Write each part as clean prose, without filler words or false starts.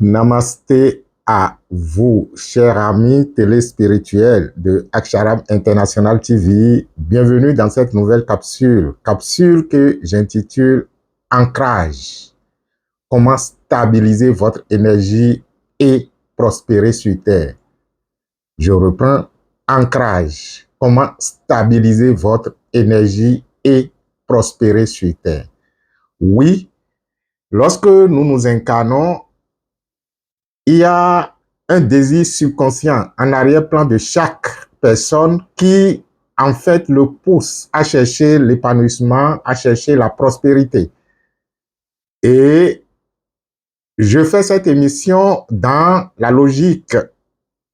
Namasté à vous, chers amis téléspirituels de Aksharam International TV. Bienvenue dans cette nouvelle capsule que j'intitule Ancrage. Comment stabiliser votre énergie et prospérer sur Terre. Je reprends, Ancrage. Comment stabiliser votre énergie et prospérer sur Terre. Oui, lorsque nous nous incarnons, il y a un désir subconscient en arrière-plan de chaque personne qui, en fait, le pousse à chercher l'épanouissement, à chercher la prospérité. Et je fais cette émission dans la logique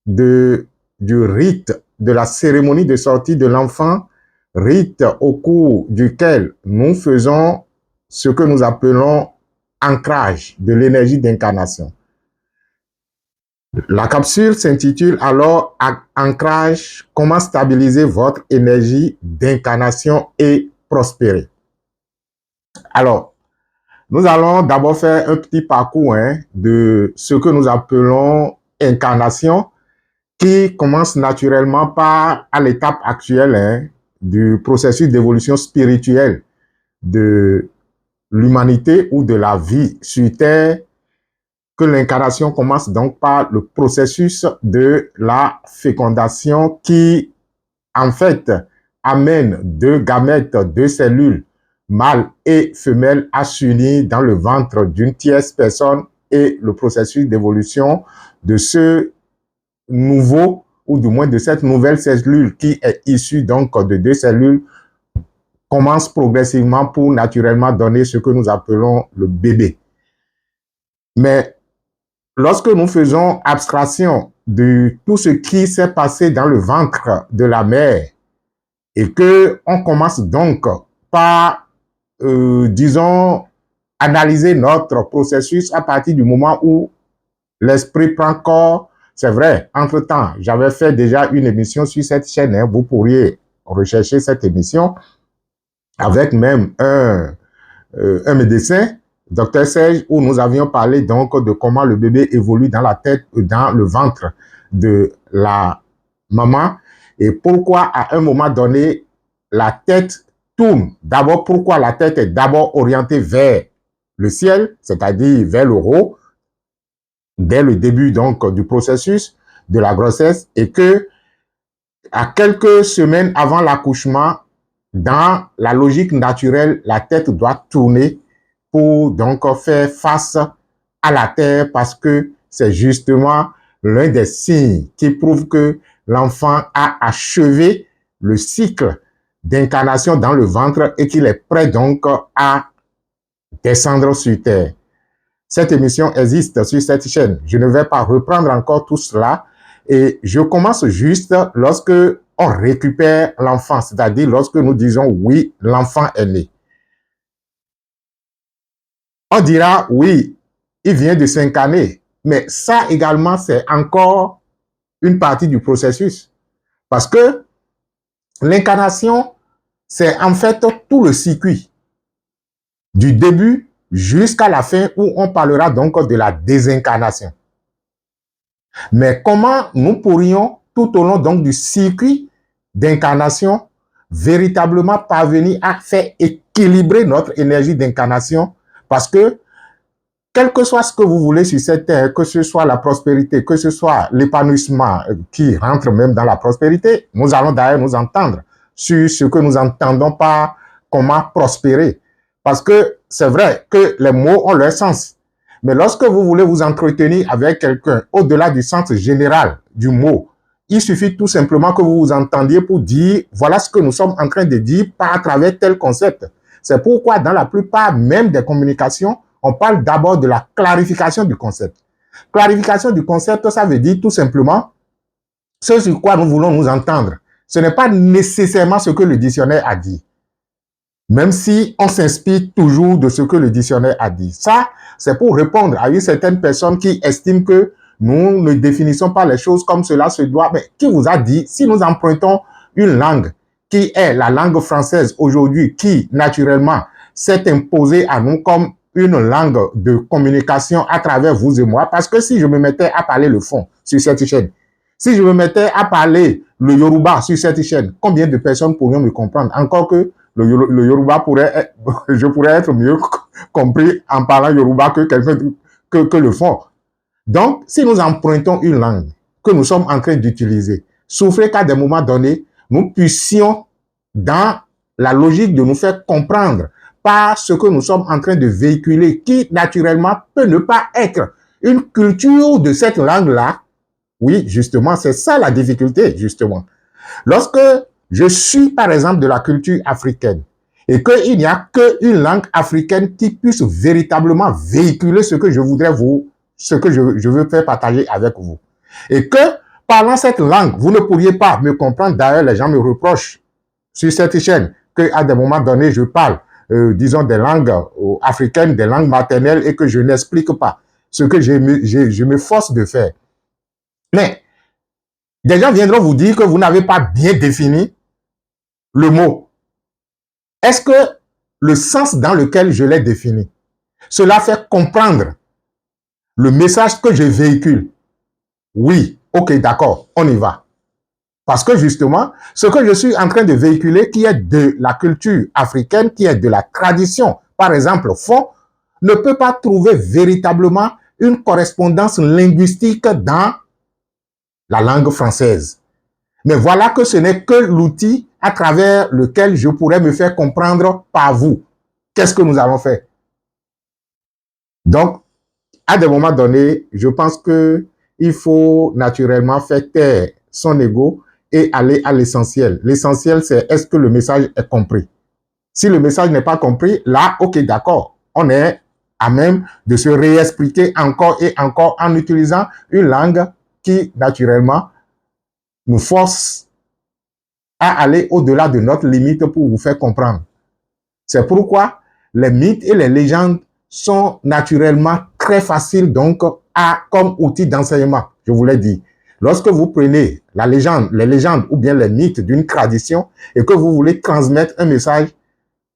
du rite, de la cérémonie de sortie de l'enfant, rite au cours duquel nous faisons ce que nous appelons ancrage de l'énergie d'incarnation. La capsule s'intitule alors Ancrage, comment stabiliser votre énergie d'incarnation et prospérer. Alors, nous allons d'abord faire un petit parcours de ce que nous appelons incarnation, qui commence naturellement par à l'étape actuelle du processus d'évolution spirituelle de l'humanité ou de la vie sur Terre, que l'incarnation commence donc par le processus de la fécondation qui, en fait, amène deux gamètes, deux cellules, mâles et femelles, à s'unir dans le ventre d'une tierce personne, et le processus d'évolution de ce nouveau, ou du moins de cette nouvelle cellule qui est issue donc de deux cellules, commence progressivement pour naturellement donner ce que nous appelons le bébé. Mais lorsque nous faisons abstraction de tout ce qui s'est passé dans le ventre de la mère et que on commence donc par, disons, analyser notre processus à partir du moment où l'esprit prend corps, c'est vrai, entre-temps, j'avais fait déjà une émission sur cette chaîne, vous pourriez rechercher cette émission avec même un médecin, Dr Serge, où nous avions parlé donc de comment le bébé évolue dans la tête, dans le ventre de la maman, et pourquoi à un moment donné, la tête tourne. D'abord, pourquoi la tête est d'abord orientée vers le ciel, c'est-à-dire vers le haut, dès le début donc du processus de la grossesse, et que à quelques semaines avant l'accouchement, dans la logique naturelle, la tête doit tourner pour donc faire face à la terre, parce que c'est justement l'un des signes qui prouve que l'enfant a achevé le cycle d'incarnation dans le ventre et qu'il est prêt donc à descendre sur terre. Cette émission existe sur cette chaîne. Je ne vais pas reprendre encore tout cela, et je commence juste lorsque on récupère l'enfant, c'est-à-dire lorsque nous disons oui, l'enfant est né. On dira oui, il vient de s'incarner, mais ça également c'est encore une partie du processus, parce que l'incarnation c'est en fait tout le circuit du début jusqu'à la fin, où on parlera donc de la désincarnation. Mais comment nous pourrions, tout au long donc du circuit d'incarnation, véritablement parvenir à faire équilibrer notre énergie d'incarnation? Parce que, quel que soit ce que vous voulez sur cette terre, que ce soit la prospérité, que ce soit l'épanouissement qui rentre même dans la prospérité, nous allons d'ailleurs nous entendre sur ce que nous entendons par comment prospérer. Parce que c'est vrai que les mots ont leur sens. Mais lorsque vous voulez vous entretenir avec quelqu'un au-delà du sens général du mot, il suffit tout simplement que vous vous entendiez pour dire voilà ce que nous sommes en train de dire à travers tel concept. C'est pourquoi dans la plupart même des communications, on parle d'abord de la clarification du concept. Clarification du concept, ça veut dire tout simplement ce sur quoi nous voulons nous entendre. Ce n'est pas nécessairement ce que le dictionnaire a dit, même si on s'inspire toujours de ce que le dictionnaire a dit. Ça, c'est pour répondre à une certaine personne qui estime que nous ne définissons pas les choses comme cela se doit. Mais qui vous a dit, si nous empruntons une langue qui est la langue française aujourd'hui, qui naturellement s'est imposée à nous comme une langue de communication à travers vous et moi, parce que si je me mettais à parler le fond sur cette chaîne, si je me mettais à parler le Yoruba sur cette chaîne, combien de personnes pourraient me comprendre? Encore que le Yoruba je pourrais être mieux compris en parlant Yoruba que quelqu'un que le fond. Donc, si nous empruntons une langue que nous sommes en train d'utiliser, souffrez qu'à des moments donnés, nous puissions, dans la logique de nous faire comprendre par ce que nous sommes en train de véhiculer, qui naturellement peut ne pas être une culture de cette langue-là. Oui, justement, c'est ça la difficulté, justement. Lorsque je suis, par exemple, de la culture africaine, et qu'il n'y a qu'une langue africaine qui puisse véritablement véhiculer ce que je voudrais ce que je veux faire partager avec vous. Et que, parlant cette langue, vous ne pourriez pas me comprendre. D'ailleurs, les gens me reprochent sur cette chaîne qu'à des moments donnés, je parle, disons, des langues africaines, des langues maternelles, et que je n'explique pas ce que je me force de faire. Mais, des gens viendront vous dire que vous n'avez pas bien défini le mot. Est-ce que le sens dans lequel je l'ai défini, cela fait comprendre le message que je véhicule? Oui, ok, d'accord, on y va. Parce que justement, ce que je suis en train de véhiculer, qui est de la culture africaine, qui est de la tradition, par exemple, fond, ne peut pas trouver véritablement une correspondance linguistique dans la langue française. Mais voilà que ce n'est que l'outil à travers lequel je pourrais me faire comprendre par vous. Qu'est-ce que nous allons faire? Donc, à des moments donnés, je pense qu'il faut naturellement faire taire son ego et aller à l'essentiel. L'essentiel, c'est est-ce que le message est compris? Si le message n'est pas compris, là, ok, d'accord, on est à même de se réexpliquer encore et encore en utilisant une langue qui, naturellement, nous force à aller au-delà de notre limite pour vous faire comprendre. C'est pourquoi les mythes et les légendes sont naturellement très faciles donc comme outil d'enseignement, je vous l'ai dit. Lorsque vous prenez la légende, les légendes ou bien les mythes d'une tradition et que vous voulez transmettre un message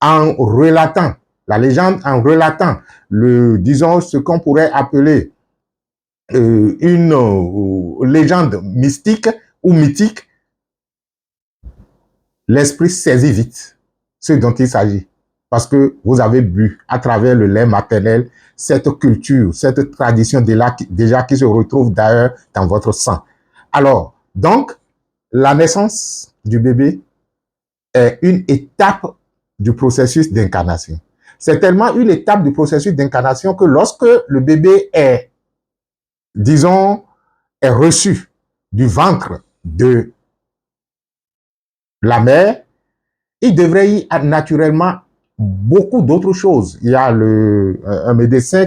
en relatant la légende, en relatant disons, ce qu'on pourrait appeler une légende mystique ou mythique, l'esprit saisit vite ce dont il s'agit. Parce que vous avez bu à travers le lait maternel cette culture, cette tradition déjà qui se retrouve d'ailleurs dans votre sang. Alors, donc, la naissance du bébé est une étape du processus d'incarnation. C'est tellement une étape du processus d'incarnation que lorsque le bébé est, disons, est reçu du ventre de la mère, il devrait y avoir naturellement beaucoup d'autres choses. Il y a un médecin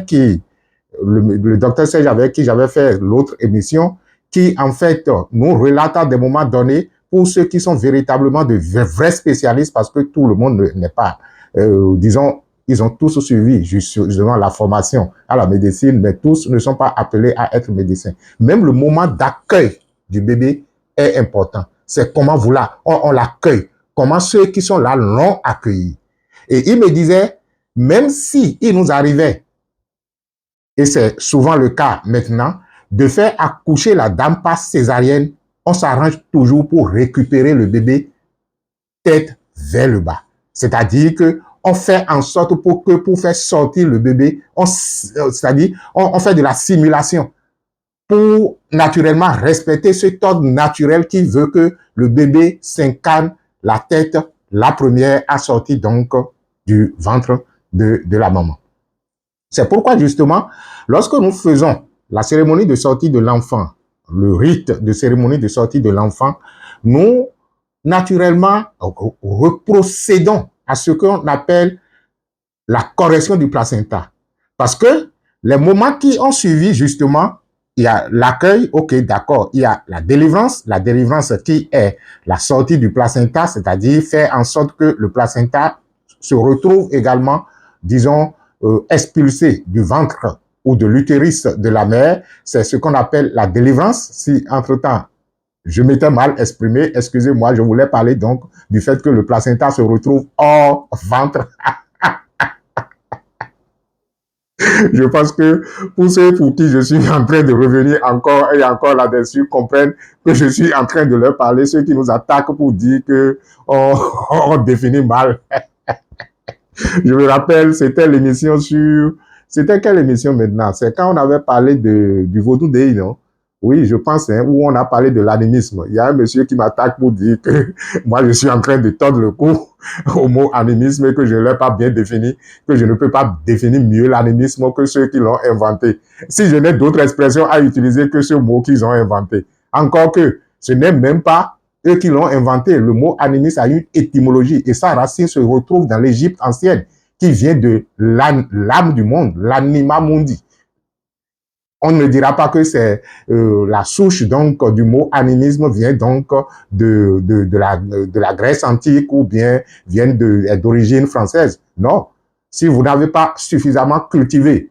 le docteur Serge avec qui j'avais fait l'autre émission, qui en fait nous relate à des moments donnés, pour ceux qui sont véritablement de vrais spécialistes, parce que tout le monde n'est pas, disons, ils ont tous suivi justement la formation à la médecine, mais tous ne sont pas appelés à être médecins. Même le moment d'accueil du bébé est important. C'est comment on l'accueille, comment ceux qui sont là l'ont accueilli. Et il me disait, même si il nous arrivait, et c'est souvent le cas maintenant, de faire accoucher la dame par césarienne, on s'arrange toujours pour récupérer le bébé tête vers le bas. C'est-à-dire que on fait en sorte pour faire sortir le bébé, c'est-à-dire on fait de la simulation pour naturellement respecter cet ordre naturel qui veut que le bébé s'incarne la tête, la première à sortir donc du ventre de la maman. C'est pourquoi justement, lorsque nous faisons la cérémonie de sortie de l'enfant, le rite de cérémonie de sortie de l'enfant, nous naturellement reprocédons à ce qu'on appelle la correction du placenta. Parce que les moments qui ont suivi justement, il y a l'accueil, ok, d'accord, il y a la délivrance qui est la sortie du placenta, c'est-à-dire faire en sorte que le placenta se retrouve également, disons, expulsé du ventre ou de l'utérus de la mère. C'est ce qu'on appelle la délivrance. Si entre-temps, je m'étais mal exprimé, excusez-moi, je voulais parler donc du fait que le placenta se retrouve hors ventre. Je pense que pour ceux pour qui je suis en train de revenir encore et encore là-dessus comprennent que je suis en train de leur parler, ceux qui nous attaquent pour dire que on définit mal. Je me rappelle, c'était l'émission sur... C'était quelle émission maintenant? C'est quand on avait parlé du Vaudou Day, non? Oui, je pense, hein, où on a parlé de l'animisme. Il y a un monsieur qui m'attaque pour dire que moi, je suis en train de tordre le cou au mot animisme et que je ne l'ai pas bien défini, que je ne peux pas définir mieux l'animisme que ceux qui l'ont inventé. Si je n'ai d'autres expressions à utiliser que ce mot qu'ils ont inventé. Encore que ce n'est même pas eux qui l'ont inventé. Le mot animiste a une étymologie et sa racine se retrouve dans l'Égypte ancienne, qui vient de l'âme du monde, l'anima mundi. On ne dira pas que c'est la souche donc du mot animisme vient donc de la Grèce antique ou bien vient d'origine française. Non. Si vous n'avez pas suffisamment cultivé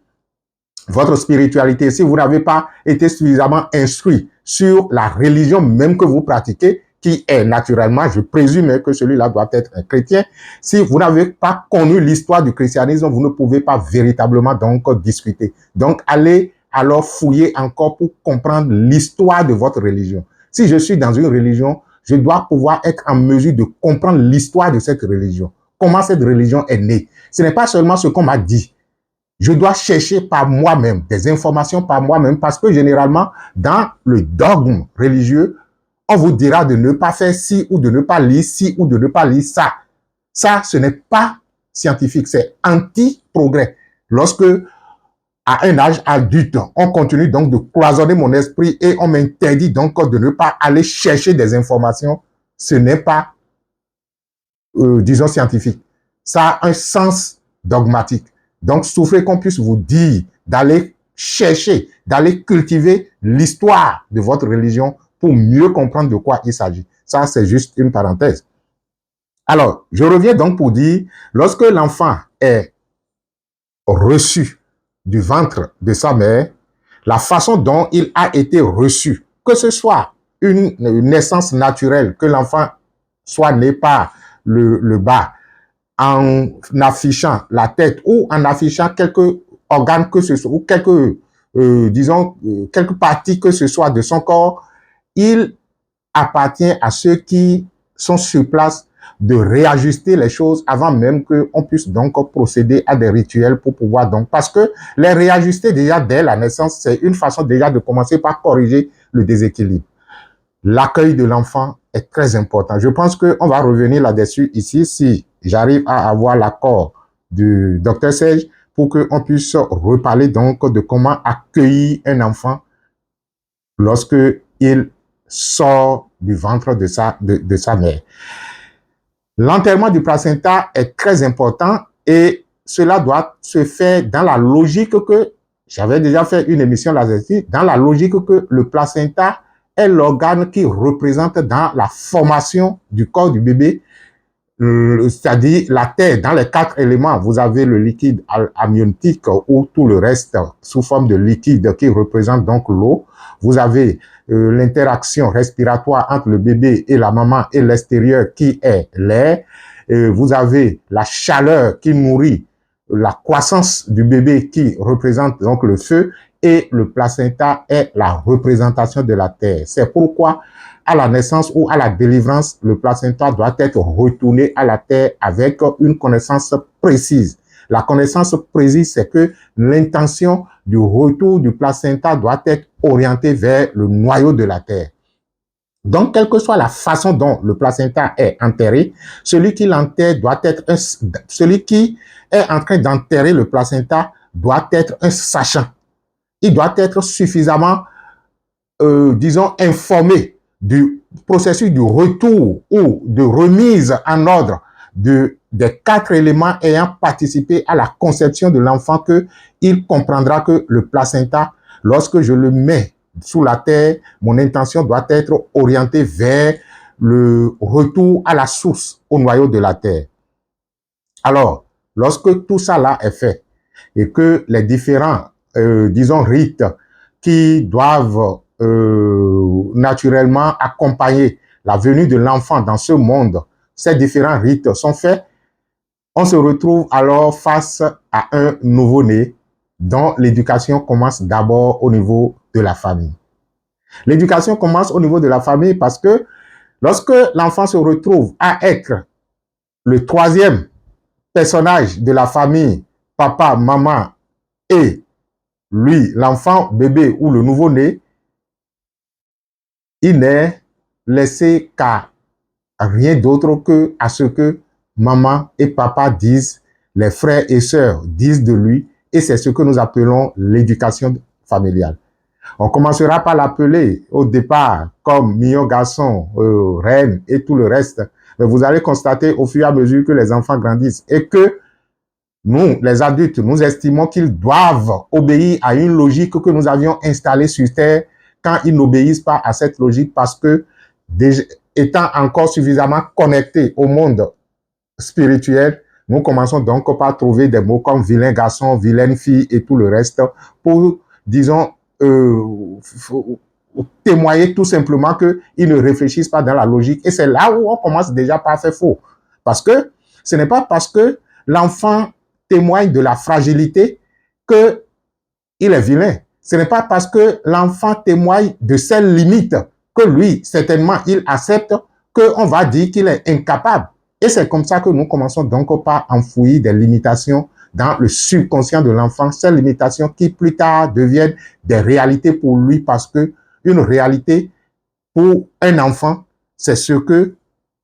votre spiritualité, si vous n'avez pas été suffisamment instruit sur la religion même que vous pratiquez, qui est naturellement, je présume que celui-là doit être un chrétien, si vous n'avez pas connu l'histoire du christianisme, vous ne pouvez pas véritablement donc discuter. Donc, allez alors fouiller encore pour comprendre l'histoire de votre religion. Si je suis dans une religion, je dois pouvoir être en mesure de comprendre l'histoire de cette religion. Comment cette religion est née. Ce n'est pas seulement ce qu'on m'a dit. Je dois chercher par moi-même, des informations par moi-même, parce que généralement, dans le dogme religieux, on vous dira de ne pas faire ci ou de ne pas lire ci ou de ne pas lire ça. Ça, ce n'est pas scientifique, c'est anti-progrès. Lorsque, à un âge adulte, on continue donc de cloisonner mon esprit et on m'interdit donc de ne pas aller chercher des informations, ce n'est pas, disons, scientifique. Ça a un sens dogmatique. Donc, souffrez qu'on puisse vous dire d'aller chercher, d'aller cultiver l'histoire de votre religion pour mieux comprendre de quoi il s'agit. Ça, c'est juste une parenthèse. Alors, je reviens donc pour dire, lorsque l'enfant est reçu du ventre de sa mère, la façon dont il a été reçu, que ce soit une naissance naturelle, que l'enfant soit né par le bas, en affichant la tête ou en affichant quelques organes que ce soit, ou quelques, disons, quelques parties que ce soit de son corps, il appartient à ceux qui sont sur place de réajuster les choses avant même qu'on puisse donc procéder à des rituels pour pouvoir donc, parce que les réajuster déjà dès la naissance, c'est une façon déjà de commencer par corriger le déséquilibre. L'accueil de l'enfant est très important. Je pense qu'on va revenir là-dessus ici si j'arrive à avoir l'accord du docteur Serge pour qu'on puisse reparler donc de comment accueillir un enfant lorsque il sort du ventre de sa mère. L'enterrement du placenta est très important et cela doit se faire dans la logique que, j'avais déjà fait une émission là-dessus, dans la logique que le placenta est l'organe qui représente dans la formation du corps du bébé, c'est-à-dire la terre, dans les 4 éléments, vous avez le liquide amniotique ou tout le reste sous forme de liquide qui représente donc l'eau. Vous avez l'interaction respiratoire entre le bébé et la maman et l'extérieur qui est l'air. Vous avez la chaleur qui nourrit la croissance du bébé qui représente donc le feu et le placenta est la représentation de la terre. C'est pourquoi à la naissance ou à la délivrance, le placenta doit être retourné à la terre avec une connaissance précise. La connaissance précise, c'est que l'intention du retour du placenta doit être orientée vers le noyau de la terre. Donc, quelle que soit la façon dont le placenta est enterré, celui qui l'enterre doit être celui qui est en train d'enterrer le placenta doit être un sachant. Il doit être suffisamment, disons, informé du processus du retour ou de remise en ordre des 4 éléments ayant participé à la conception de l'enfant, qu'il comprendra que le placenta, lorsque je le mets sous la terre, mon intention doit être orientée vers le retour à la source, au noyau de la terre. Alors, lorsque tout ça là est fait et que les différents, disons, rites qui doivent naturellement accompagner la venue de l'enfant dans ce monde, ces différents rites sont faits, on se retrouve alors face à un nouveau-né dont l'éducation commence d'abord au niveau de la famille. L'éducation commence au niveau de la famille parce que lorsque l'enfant se retrouve à être le troisième personnage de la famille, papa, maman et lui, l'enfant, bébé ou le nouveau-né, il n'est laissé qu'à rien d'autre que à ce que maman et papa disent, les frères et sœurs disent de lui, et c'est ce que nous appelons l'éducation familiale. On commencera par l'appeler au départ comme mignon garçon, reine et tout le reste. Mais vous allez constater au fur et à mesure que les enfants grandissent et que nous, les adultes, nous estimons qu'ils doivent obéir à une logique que nous avions installée sur Terre quand ils n'obéissent pas à cette logique parce que, déjà, étant encore suffisamment connectés au monde spirituel, nous commençons donc par trouver des mots comme vilain garçon, vilaine fille et tout le reste pour, disons, témoigner tout simplement qu'ils ne réfléchissent pas dans la logique. Et c'est là où on commence déjà par faire faux. Parce que ce n'est pas parce que l'enfant témoigne de la fragilité qu'il est vilain. Ce n'est pas parce que l'enfant témoigne de ses limites que lui, certainement, il accepte qu'on va dire qu'il est incapable. Et c'est comme ça que nous commençons donc par enfouir des limitations dans le subconscient de l'enfant, ces limitations qui plus tard deviennent des réalités pour lui parce que une réalité pour un enfant, c'est ce que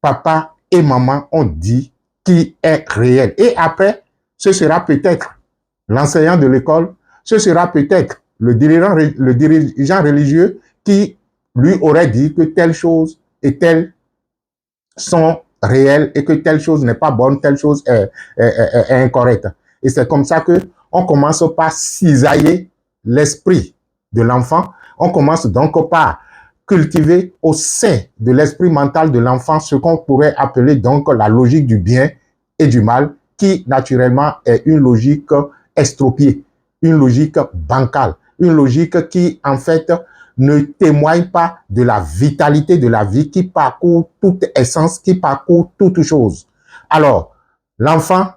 papa et maman ont dit qui est réel. Et après, ce sera peut-être l'enseignant de l'école, ce sera peut-être le dirigeant religieux qui lui aurait dit que telle chose et telle sont réelles et que telle chose n'est pas bonne, telle chose est incorrecte. Et c'est comme ça que on commence par cisailler l'esprit de l'enfant. On commence donc par cultiver au sein de l'esprit mental de l'enfant ce qu'on pourrait appeler donc la logique du bien et du mal, qui naturellement est une logique estropiée, une logique bancale, une logique qui en fait ne témoigne pas de la vitalité de la vie qui parcourt toute essence, qui parcourt toute chose. Alors, l'enfant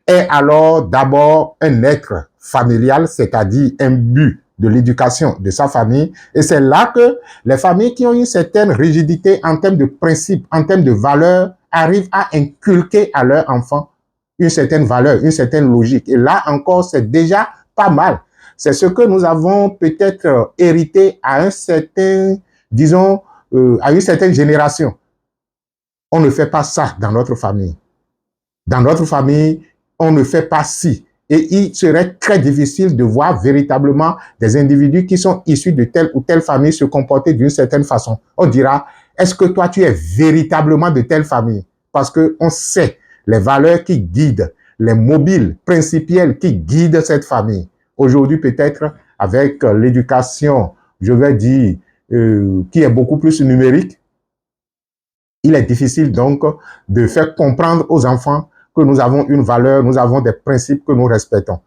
est alors d'abord un être familial, c'est-à-dire un but de l'éducation de sa famille. Et c'est là que les familles qui ont une certaine rigidité en termes de principes, en termes de valeurs, arrivent à inculquer à leur enfant une certaine valeur, une certaine logique. Et là encore, c'est déjà pas mal. C'est ce que nous avons peut-être hérité à un certain, disons, à une certaine génération. On ne fait pas ça dans notre famille. Dans notre famille, on ne fait pas ci. Et il serait très difficile de voir véritablement des individus qui sont issus de telle ou telle famille se comporter d'une certaine façon. On dira, est-ce que toi, tu es véritablement de telle famille? Parce qu'on sait les valeurs qui guident, les mobiles principiels qui guident cette famille. Aujourd'hui, peut-être, avec l'éducation, je vais dire, qui est beaucoup plus numérique, il est difficile donc de faire comprendre aux enfants que nous avons une valeur, nous avons des principes que nous respectons.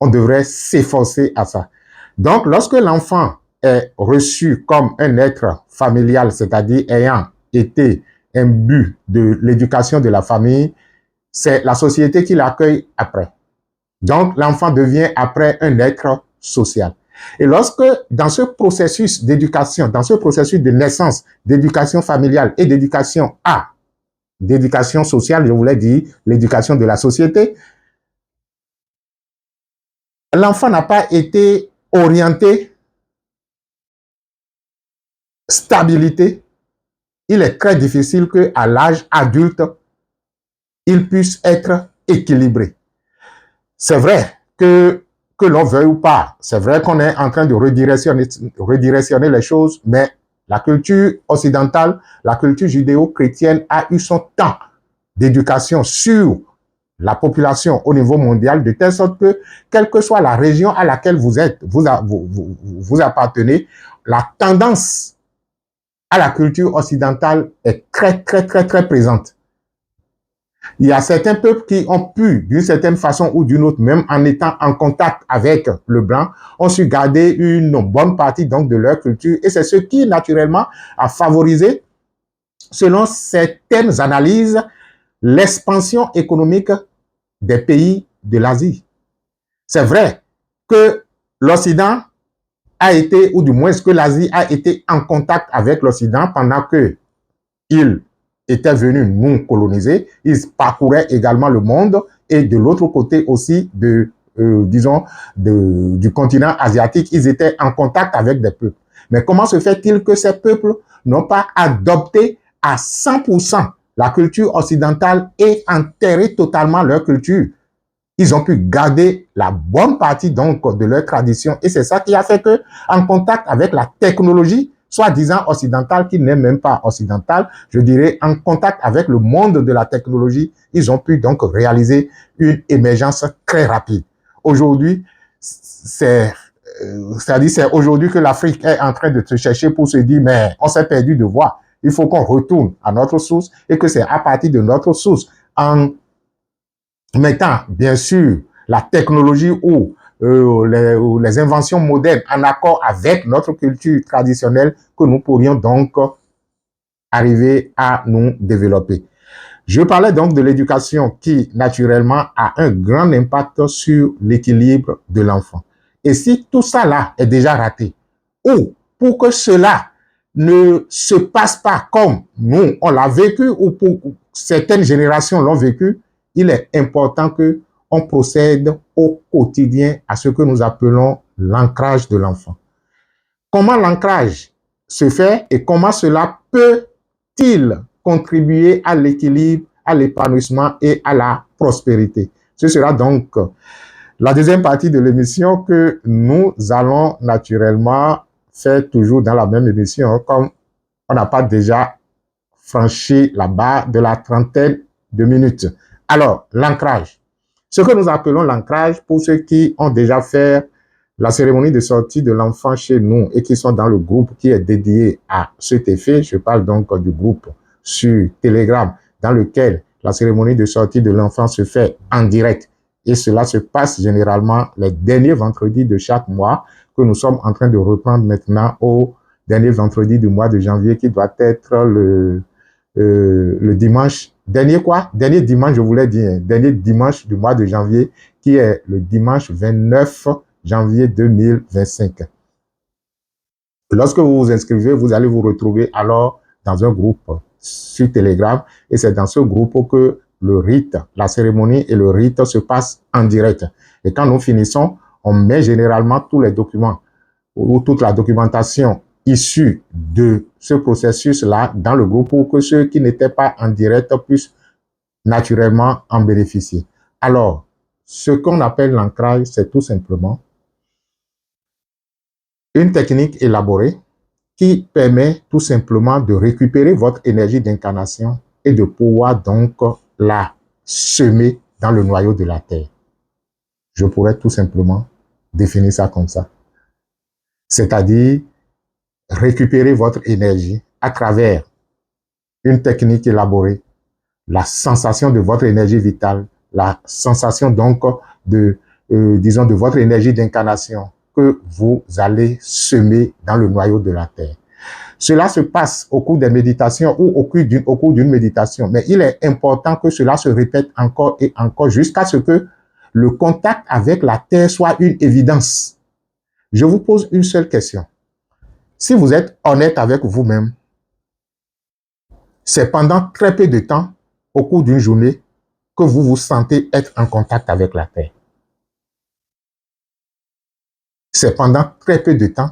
On devrait s'efforcer à ça. Donc, lorsque l'enfant est reçu comme un être familial, c'est-à-dire ayant été un but de l'éducation de la famille, c'est la société qui l'accueille après. Donc, l'enfant devient après un être social. Et lorsque, dans ce processus d'éducation, dans ce processus de naissance, d'éducation familiale et d'éducation d'éducation sociale, je voulais dire l'éducation de la société, l'enfant n'a pas été orienté stabilité. Il est très difficile qu'à l'âge adulte, il puisse être équilibré. C'est vrai que l'on veuille ou pas, c'est vrai qu'on est en train de redirectionner les choses, mais la culture occidentale, la culture judéo-chrétienne a eu son temps d'éducation sur la population au niveau mondial, de telle sorte que, quelle que soit la région à laquelle vous êtes, vous appartenez, la tendance à la culture occidentale est très, très, très, très présente. Il y a certains peuples qui ont pu, d'une certaine façon ou d'une autre, même en étant en contact avec le blanc, ont su garder une bonne partie donc de leur culture. Et c'est ce qui, naturellement, a favorisé, selon certaines analyses, l'expansion économique des pays de l'Asie. C'est vrai que l'Occident a été, ou du moins que l'Asie a été en contact avec l'Occident pendant que il était venu nous coloniser, ils parcouraient également le monde et de l'autre côté aussi disons, du continent asiatique, ils étaient en contact avec des peuples. Mais comment se fait-il que ces peuples n'ont pas adopté à 100% la culture occidentale et enterré totalement leur culture? Ils ont pu garder la bonne partie donc de leur tradition et c'est ça qui a fait que, en contact avec la technologie, soi-disant occidentale, qui n'est même pas occidentale, je dirais en contact avec le monde de la technologie, ils ont pu donc réaliser une émergence très rapide. Aujourd'hui, c'est-à-dire c'est aujourd'hui que l'Afrique est en train de se chercher pour se dire mais on s'est perdu de voie. Il faut qu'on retourne à notre source et que c'est à partir de notre source, en mettant bien sûr la technologie ou les inventions modernes en accord avec notre culture traditionnelle, que nous pourrions donc arriver à nous développer. Je parlais donc de l'éducation qui, naturellement, a un grand impact sur l'équilibre de l'enfant. Et si tout ça là est déjà raté, ou pour que cela ne se passe pas comme nous, on l'a vécu, ou pour certaines générations l'ont vécu, il est important que on procède au quotidien à ce que nous appelons l'ancrage de l'enfant. Comment l'ancrage se fait et comment cela peut-il contribuer à l'équilibre, à l'épanouissement et à la prospérité? Ce sera donc la deuxième partie de l'émission que nous allons naturellement faire toujours dans la même émission, comme on n'a pas déjà franchi la barre de la trentaine de minutes. Alors, l'ancrage. Ce que nous appelons l'ancrage, pour ceux qui ont déjà fait la cérémonie de sortie de l'enfant chez nous et qui sont dans le groupe qui est dédié à cet effet, je parle donc du groupe sur Telegram, dans lequel la cérémonie de sortie de l'enfant se fait en direct. Et cela se passe généralement les derniers vendredis de chaque mois, que nous sommes en train de reprendre maintenant au dernier vendredi du mois de janvier, qui doit être le dimanche, dernier dimanche, je voulais dire, dernier dimanche du mois de janvier, qui est le dimanche 29 janvier 2025. Lorsque vous vous inscrivez, vous allez vous retrouver alors dans un groupe sur Telegram, et c'est dans ce groupe que le rite, la cérémonie et le rite se passent en direct. Et quand nous finissons, on met généralement tous les documents ou toute la documentation issue de ce processus-là dans le groupe pour que ceux qui n'étaient pas en direct puissent naturellement en bénéficier. Alors, ce qu'on appelle l'ancrage, c'est tout simplement une technique élaborée qui permet tout simplement de récupérer votre énergie d'incarnation et de pouvoir donc la semer dans le noyau de la terre. Je pourrais tout simplement définir ça comme ça. C'est-à-dire récupérer votre énergie à travers une technique élaborée, la sensation de votre énergie vitale, la sensation donc disons, de votre énergie d'incarnation que vous allez semer dans le noyau de la terre. Cela se passe au cours des méditations ou au cours d'une méditation, mais il est important que cela se répète encore et encore jusqu'à ce que le contact avec la terre soit une évidence. Je vous pose une seule question. Si vous êtes honnête avec vous-même, c'est pendant très peu de temps, au cours d'une journée, que vous vous sentez être en contact avec la terre. C'est pendant très peu de temps,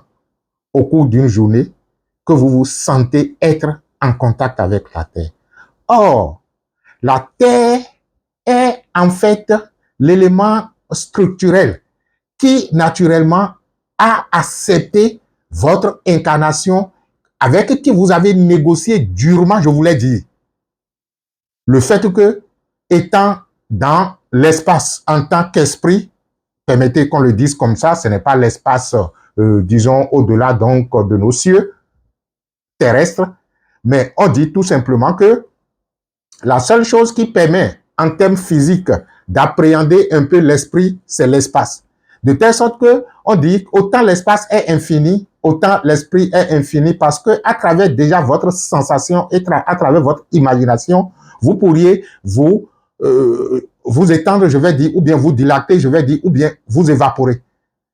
au cours d'une journée, que vous vous sentez être en contact avec la terre. Or, la terre est en fait l'élément structurel qui, naturellement, a accepté votre incarnation, avec qui vous avez négocié durement, je voulais dire. Le fait que, étant dans l'espace en tant qu'esprit, permettez qu'on le dise comme ça, ce n'est pas l'espace, disons, au-delà donc de nos cieux terrestres, mais on dit tout simplement que la seule chose qui permet, en termes physiques, d'appréhender un peu l'esprit, c'est l'espace. De telle sorte que on dit autant l'espace est infini, autant l'esprit est infini, parce que à travers déjà votre sensation et à travers votre imagination, vous pourriez vous étendre, je vais dire, ou bien vous dilater, je vais dire, ou bien vous évaporer.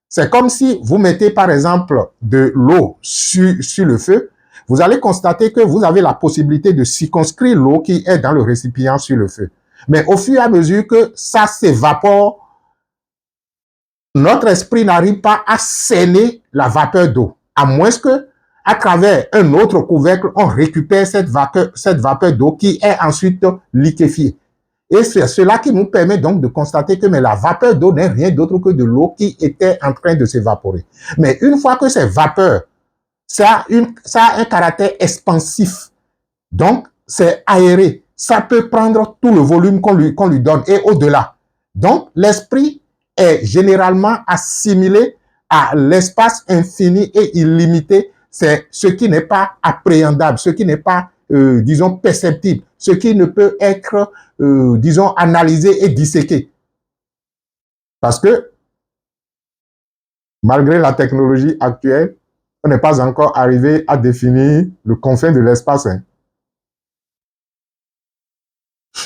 C'est comme si vous mettez par exemple de l'eau sur le feu, vous allez constater que vous avez la possibilité de circonscrire l'eau qui est dans le récipient sur le feu. Mais au fur et à mesure que ça s'évapore, notre esprit n'arrive pas à cerner la vapeur d'eau, à moins que, à travers un autre couvercle, on récupère cette vapeur d'eau qui est ensuite liquéfiée. Et c'est cela qui nous permet donc de constater que mais la vapeur d'eau n'est rien d'autre que de l'eau qui était en train de s'évaporer. Mais une fois que ces vapeurs, ça a un caractère expansif, donc c'est aéré, ça peut prendre tout le volume qu'on lui donne et au-delà. Donc l'esprit est généralement assimilé à l'espace infini et illimité, c'est ce qui n'est pas appréhendable, ce qui n'est pas, disons, perceptible, ce qui ne peut être, disons, analysé et disséqué. Parce que, malgré la technologie actuelle, on n'est pas encore arrivé à définir le confin de l'espace. Hein.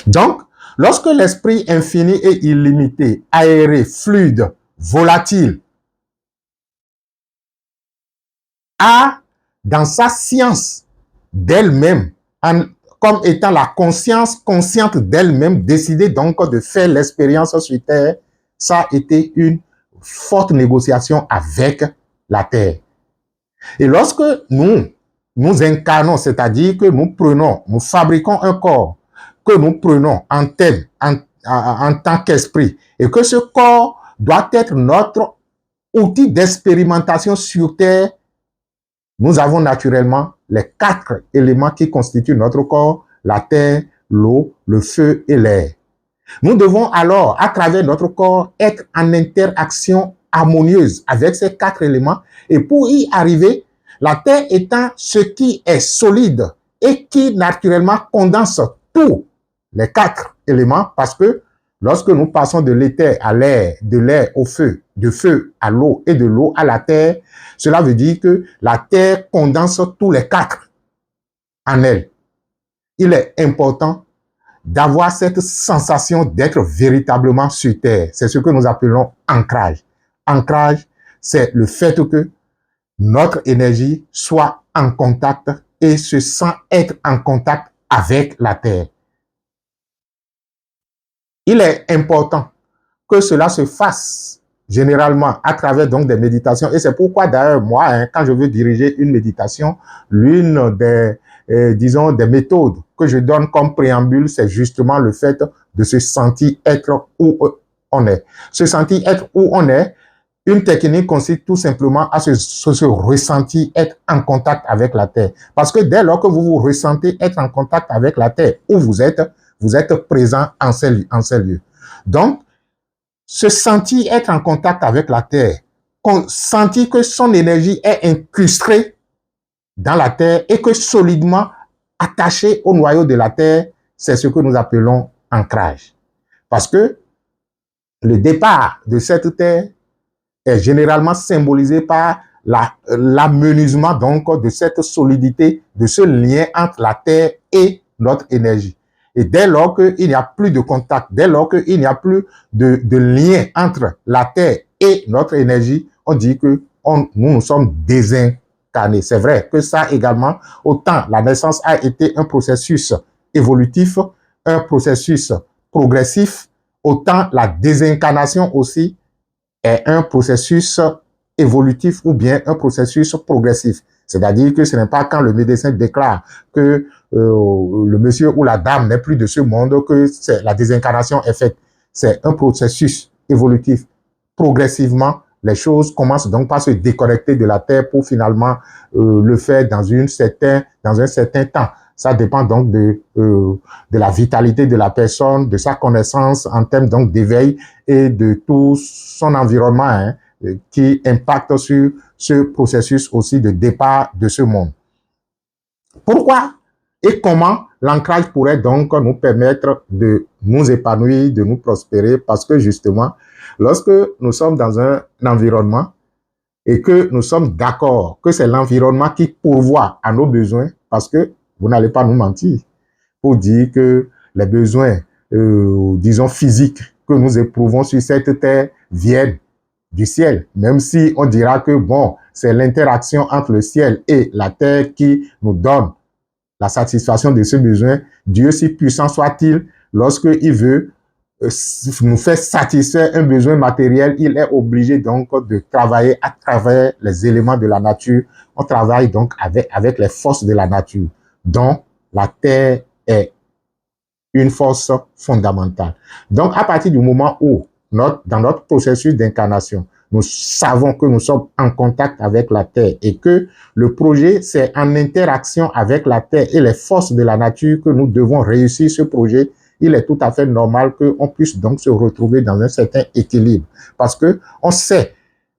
Donc, lorsque l'esprit infini et illimité, aéré, fluide, volatile, a dans sa science d'elle-même, comme étant la conscience consciente d'elle-même, décidé donc de faire l'expérience sur Terre, ça a été une forte négociation avec la Terre. Et lorsque nous incarnons, c'est-à-dire que nous fabriquons un corps que nous prenons en thème, en tant qu'esprit, et que ce corps doit être notre outil d'expérimentation sur Terre, nous avons naturellement les 4 éléments qui constituent notre corps, la terre, l'eau, le feu et l'air. Nous devons alors, à travers notre corps, être en interaction harmonieuse avec ces 4 éléments. Et pour y arriver, la terre étant ce qui est solide et qui naturellement condense tous les 4 éléments, parce que lorsque nous passons de l'éther à l'air, de l'air au feu, de feu à l'eau et de l'eau à la terre, cela veut dire que la terre condense tous les 4 en elle. Il est important d'avoir cette sensation d'être véritablement sur terre. C'est ce que nous appelons ancrage. Ancrage, c'est le fait que notre énergie soit en contact et se sent être en contact avec la terre. Il est important que cela se fasse généralement à travers donc des méditations. Et c'est pourquoi d'ailleurs, moi, quand je veux diriger une méditation, l'une des, disons, des méthodes que je donne comme préambule, c'est justement le fait de se sentir être où on est. Se sentir être où on est, une technique consiste tout simplement à se ressentir être en contact avec la terre. Parce que dès lors que vous vous ressentez être en contact avec la terre où vous êtes présent en ces lieux. Donc, se sentir être en contact avec la terre, sentir que son énergie est incrustée dans la terre et que solidement attachée au noyau de la terre, c'est ce que nous appelons ancrage. Parce que le départ de cette terre est généralement symbolisé par l'amenuisement donc de cette solidité, de ce lien entre la terre et notre énergie. Et dès lors qu'il n'y a plus de contact, dès lors qu'il n'y a plus de lien entre la terre et notre énergie, on dit que nous sommes désincarnés. C'est vrai que ça également, autant la naissance a été un processus évolutif, un processus progressif, autant la désincarnation aussi est un processus évolutif ou bien un processus progressif. C'est-à-dire que ce n'est pas quand le médecin déclare que le monsieur ou la dame n'est plus de ce monde que la désincarnation est faite. C'est un processus évolutif. Progressivement, les choses commencent donc par se déconnecter de la Terre pour finalement le faire dans un certain temps. Ça dépend donc de la vitalité de la personne, de sa connaissance en termes donc d'éveil et de tout son environnement hein, qui impacte sur ce processus aussi de départ de ce monde. Pourquoi et comment l'ancrage pourrait donc nous permettre de nous épanouir, de nous prospérer? Parce que justement, lorsque nous sommes dans un environnement et que nous sommes d'accord que c'est l'environnement qui pourvoit à nos besoins, parce que vous n'allez pas nous mentir pour dire que les besoins, disons, physiques que nous éprouvons sur cette terre viennent du ciel, même si on dira que, bon, c'est l'interaction entre le ciel et la terre qui nous donne la satisfaction de ce besoin. Dieu, si puissant soit-il, lorsqu'il veut nous faire satisfaire un besoin matériel, il est obligé donc de travailler à travers les éléments de la nature. On travaille donc avec les forces de la nature, dont la terre est une force fondamentale. Donc, à partir du moment où, dans notre processus d'incarnation, nous savons que nous sommes en contact avec la Terre et que le projet, c'est en interaction avec la Terre et les forces de la nature que nous devons réussir ce projet, il est tout à fait normal qu'on puisse donc se retrouver dans un certain équilibre. Parce que on sait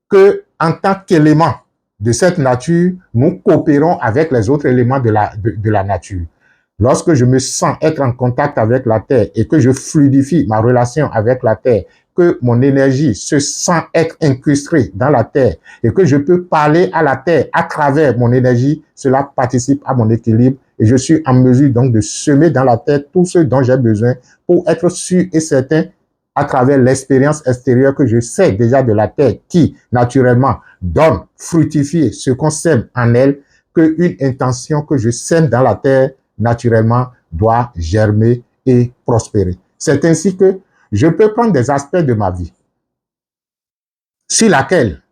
que en tant qu'élément de cette nature, nous coopérons avec les autres éléments de la nature. Lorsque je me sens être en contact avec la Terre et que je fluidifie ma relation avec la Terre, que mon énergie se sent être incrustée dans la Terre et que je peux parler à la Terre à travers mon énergie, cela participe à mon équilibre et je suis en mesure donc de semer dans la Terre tout ce dont j'ai besoin pour être sûr et certain à travers l'expérience extérieure que je sais déjà de la Terre qui, naturellement, donne, fructifie ce qu'on sème en elle, qu'une intention que je sème dans la Terre naturellement, doit germer et prospérer. C'est ainsi que je peux prendre des aspects de ma vie sur lesquels,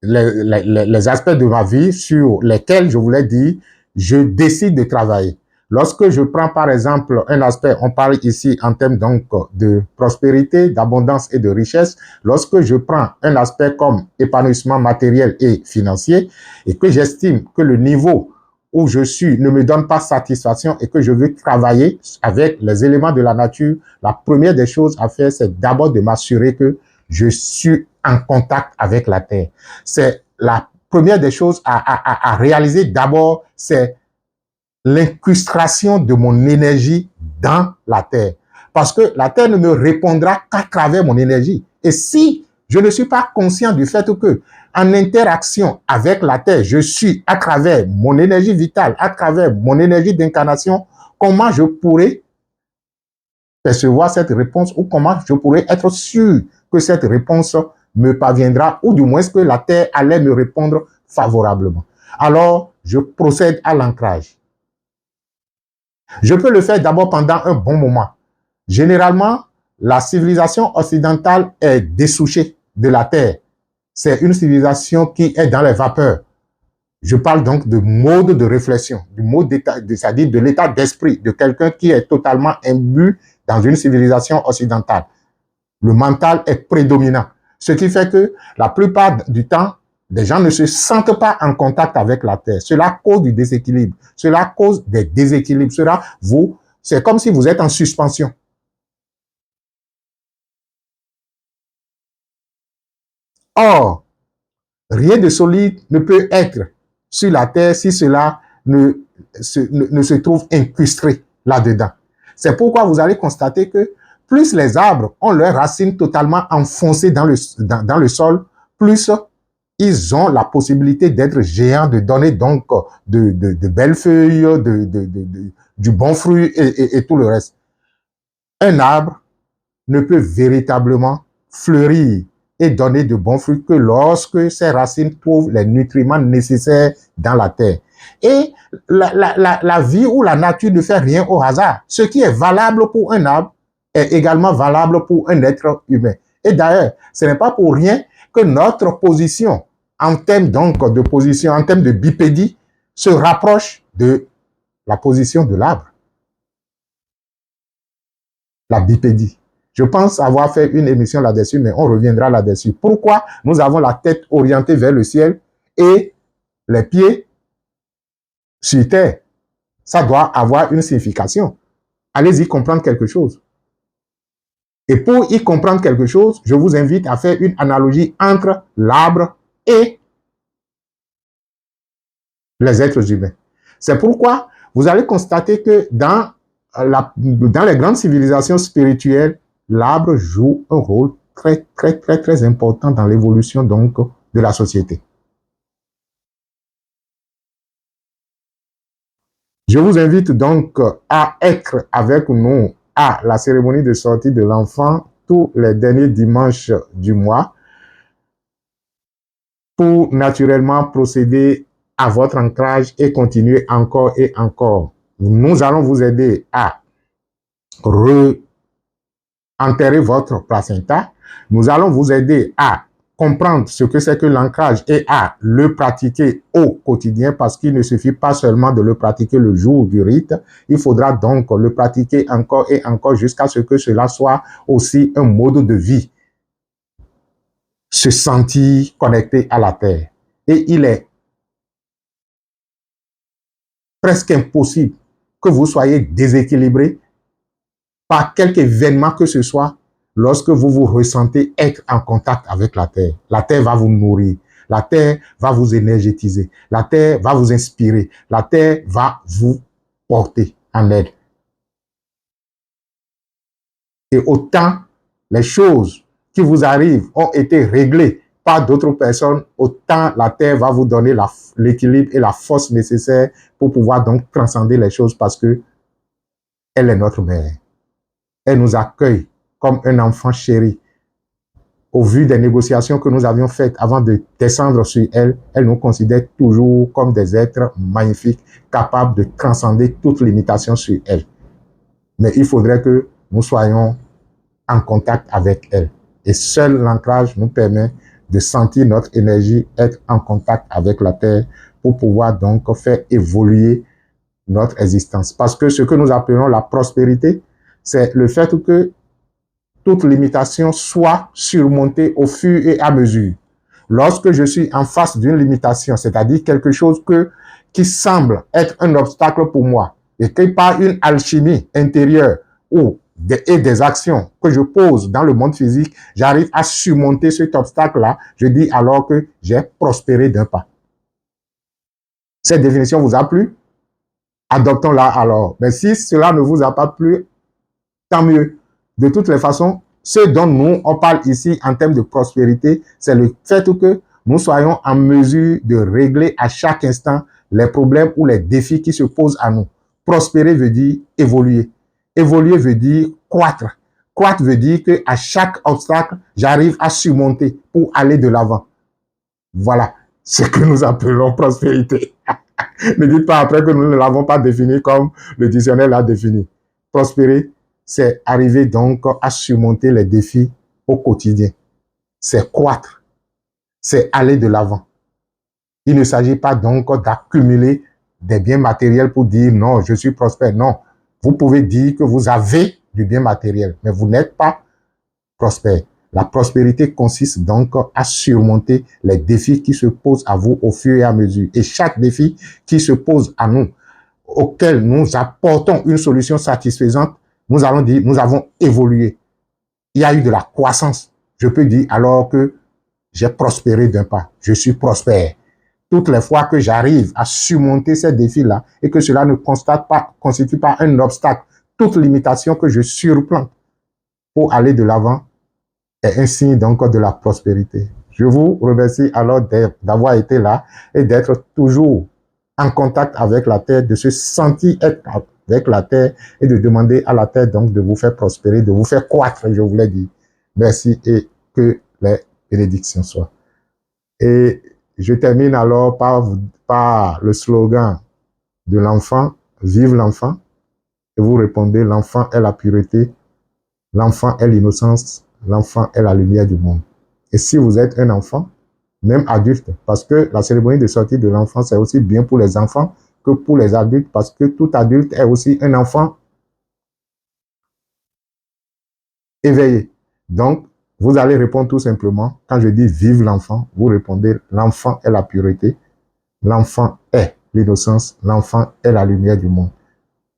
les aspects de ma vie sur lesquels, je voulais dire, je décide de travailler. Lorsque je prends par exemple un aspect, on parle ici en termes donc de prospérité, d'abondance et de richesse, lorsque je prends un aspect comme épanouissement matériel et financier et que j'estime que le niveau où je suis ne me donne pas satisfaction et que je veux travailler avec les éléments de la nature, la première des choses à faire, c'est d'abord de m'assurer que je suis en contact avec la terre. C'est la première des choses à réaliser d'abord, c'est l'incrustation de mon énergie dans la terre. Parce que la terre ne me répondra qu'à travers mon énergie. Et si je ne suis pas conscient du fait que, en interaction avec la terre, je suis à travers mon énergie vitale, à travers mon énergie d'incarnation, comment je pourrais percevoir cette réponse ou comment je pourrais être sûr que cette réponse me parviendra ou du moins que la terre allait me répondre favorablement. Alors, je procède à l'ancrage. Je peux le faire d'abord pendant un bon moment. Généralement, la civilisation occidentale est dessouchée de la terre. C'est une civilisation qui est dans les vapeurs. Je parle donc de mode de réflexion, du mode d'état, c'est-à-dire de l'état d'esprit de quelqu'un qui est totalement imbu dans une civilisation occidentale. Le mental est prédominant. Ce qui fait que la plupart du temps, les gens ne se sentent pas en contact avec la terre. Cela cause du déséquilibre. Cela cause des déséquilibres. C'est comme si vous êtes en suspension. Or, rien de solide ne peut être sur la terre si cela ne se trouve incrusté là-dedans. C'est pourquoi vous allez constater que plus les arbres ont leurs racines totalement enfoncées dans le sol, plus ils ont la possibilité d'être géants, de donner donc de belles feuilles, du bon fruit et tout le reste. Un arbre ne peut véritablement fleurir et donner de bons fruits que lorsque ses racines trouvent les nutriments nécessaires dans la terre. Et la vie ou la nature ne fait rien au hasard. Ce qui est valable pour un arbre est également valable pour un être humain. Et d'ailleurs, ce n'est pas pour rien que notre position en termes donc de position, en termes de bipédie, se rapproche de la position de l'arbre. La bipédie. Je pense avoir fait une émission là-dessus, mais on reviendra là-dessus. Pourquoi nous avons la tête orientée vers le ciel et les pieds sur terre? Ça doit avoir une signification. Allez-y comprendre quelque chose. Et pour y comprendre quelque chose, je vous invite à faire une analogie entre l'arbre et les êtres humains. C'est pourquoi vous allez constater que dans les grandes civilisations spirituelles, l'arbre joue un rôle très important dans l'évolution donc de la société. Je vous invite donc à être avec nous à la cérémonie de sortie de l'enfant tous les derniers dimanches du mois. pour naturellement procéder à votre ancrage et continuer encore et encore. Nous allons vous aider à enterrer votre placenta. Nous allons vous aider à comprendre ce que c'est que l'ancrage et à le pratiquer au quotidien, parce qu'il ne suffit pas seulement de le pratiquer le jour du rite, il faudra donc le pratiquer encore et encore jusqu'à ce que cela soit aussi un mode de vie. Se sentir connecté à la terre. Et il est presque impossible que vous soyez déséquilibré par quelque événement que ce soit lorsque vous vous ressentez être en contact avec la terre. La terre va vous nourrir. La terre va vous énergétiser. La terre va vous inspirer. La terre va vous porter en aide. Et autant les choses qui vous arrivent ont été réglées par d'autres personnes, autant la terre va vous donner l'équilibre et la force nécessaire pour pouvoir donc transcender les choses, parce que elle est notre mère. Elle nous accueille comme un enfant chéri. Au vu des négociations que nous avions faites avant de descendre sur elle, elle nous considère toujours comme des êtres magnifiques, capables de transcender toute limitation sur elle. Mais il faudrait que nous soyons en contact avec elle. Et seul l'ancrage nous permet de sentir notre énergie être en contact avec la terre pour pouvoir donc faire évoluer notre existence. Parce que ce que nous appelons la prospérité, c'est le fait que toute limitation soit surmontée au fur et à mesure. Lorsque je suis en face d'une limitation, c'est-à-dire quelque chose qui semble être un obstacle pour moi, et que par une alchimie intérieure ou des actions que je pose dans le monde physique, j'arrive à surmonter cet obstacle-là, je dis alors que j'ai prospéré d'un pas. Cette définition vous a plu? Adoptons-la alors. Mais si cela ne vous a pas plu, tant mieux. De toutes les façons, ce dont nous, on parle ici en termes de prospérité, c'est le fait que nous soyons en mesure de régler à chaque instant les problèmes ou les défis qui se posent à nous. Prospérer veut dire évoluer. Évoluer veut dire croître. Croître veut dire qu'à chaque obstacle, j'arrive à surmonter pour aller de l'avant. Voilà ce que nous appelons prospérité. Ne dites pas après que nous ne l'avons pas défini comme le dictionnaire l'a défini. Prospérer, c'est arriver donc à surmonter les défis au quotidien. C'est croître. C'est aller de l'avant. Il ne s'agit pas donc d'accumuler des biens matériels pour dire non, je suis prospère. Non. Vous pouvez dire que vous avez du bien matériel, mais vous n'êtes pas prospère. La prospérité consiste donc à surmonter les défis qui se posent à vous au fur et à mesure. Et chaque défi qui se pose à nous, auquel nous apportons une solution satisfaisante, nous allons dire, nous avons évolué. Il y a eu de la croissance. Je peux dire alors que j'ai prospéré d'un pas. Je suis prospère. Toutes les fois que j'arrive à surmonter ces défis-là et que cela ne constitue pas un obstacle, toute limitation que je surplante pour aller de l'avant est un signe donc de la prospérité. Je vous remercie alors d'avoir été là et d'être toujours en contact avec la terre, de se sentir être avec la terre et de demander à la terre donc de vous faire prospérer, de vous faire croître, je vous l'ai dit. Merci et que les bénédictions soient. Et je termine alors par le slogan de l'enfant, vive l'enfant. Et vous répondez, l'enfant est la pureté, l'enfant est l'innocence, l'enfant est la lumière du monde. Et si vous êtes un enfant, même adulte, parce que la cérémonie de sortie de l'enfant, c'est aussi bien pour les enfants que pour les adultes, parce que tout adulte est aussi un enfant éveillé. Donc, vous allez répondre tout simplement, quand je dis vive l'enfant, vous répondez l'enfant est la pureté, l'enfant est l'innocence, l'enfant est la lumière du monde.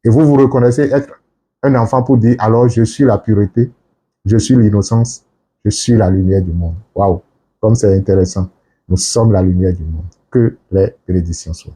Et vous vous reconnaissez être un enfant pour dire alors je suis la pureté, je suis l'innocence, je suis la lumière du monde. Waouh, comme c'est intéressant. Nous sommes la lumière du monde. Que les bénédictions soient.